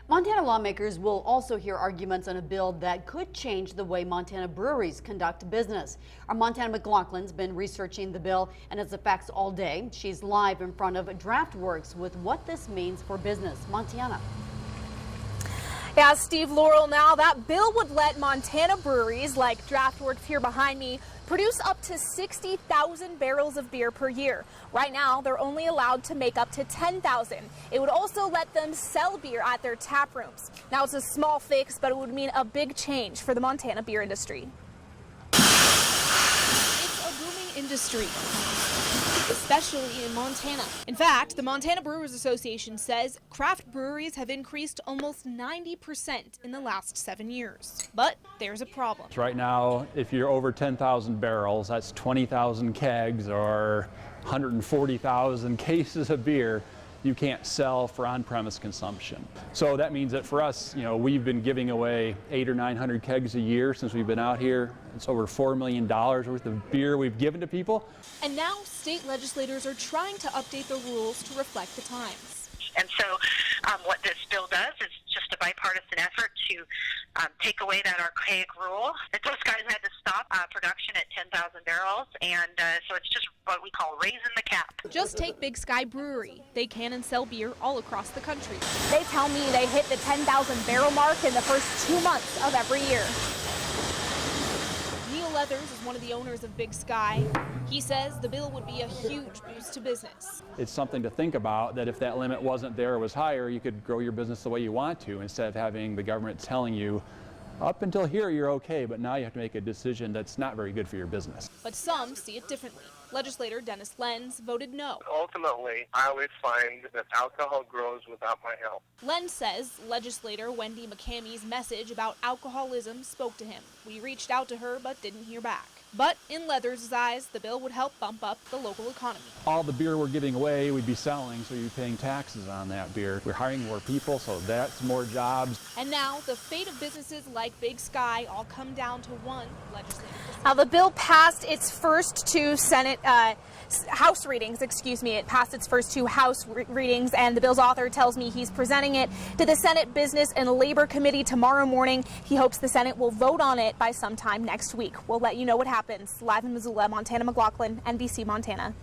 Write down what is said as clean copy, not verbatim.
Montana lawmakers will also hear arguments on a bill that could change the way Montana breweries conduct business. Our Montana McLaughlin's been researching the bill and its effects all day. She's live in front of DraftWorks with what this means for business. Montana. Yeah, Steve, Laurel, now that bill would let Montana breweries like DraftWorks here behind me produce up to 60,000 barrels of beer per year. Right now, they're only allowed to make up to 10,000. It would also let them sell beer at their tap rooms. Now, it's a small fix, but it would mean a big change for the Montana beer industry. It's a booming industry, especially in Montana. In fact, the Montana Brewers Association says craft breweries have increased almost 90% in the last 7 years. But there's a problem. Right now, if you're over 10,000 barrels, that's 20,000 kegs or 140,000 cases of beer you can't sell for on-premise consumption. So that means that for us, we've been giving away 800 or 900 kegs a year since we've been out here. It's over $4 million worth of beer we've given to people. And now state legislators are trying to update the rules to reflect the times. And so what this bill does is just a bipartisan effort to take away that archaic rule that those guys had to stop production at 10,000 barrels. And so it's just what we call raising the cap. Just take Big Sky Brewery. They can and sell beer all across the country. They tell me they hit the 10,000 barrel mark in the first 2 months of every year. Neil Leathers is one of the owners of Big Sky. He says the bill would be a huge boost to business. It's something to think about, that if that limit wasn't there or was higher, you could grow your business the way you want to, instead of having the government telling you, up until here you're okay, but now you have to make a decision that's not very good for your business. But some see it differently. Legislator Dennis Lenz voted no. Ultimately, I always find that alcohol grows without my help. Lenz says legislator Wendy McCammey's message about alcoholism spoke to him. We reached out to her but didn't hear back. But in Leathers' eyes, the bill would help bump up the local economy. All the beer we're giving away, we'd be selling, so you'd be paying taxes on that beer. We're hiring more people, so that's more jobs. And now the fate of businesses like Big Sky all come down to one legislative decision. Now, the bill passed its first two House readings, It passed its first two House readings, and the bill's author tells me he's presenting it to the Senate Business and Labor Committee tomorrow morning. He hopes the Senate will vote on it by sometime next week. We'll let you know what happens. Live in Missoula, Montana McLaughlin, NBC Montana.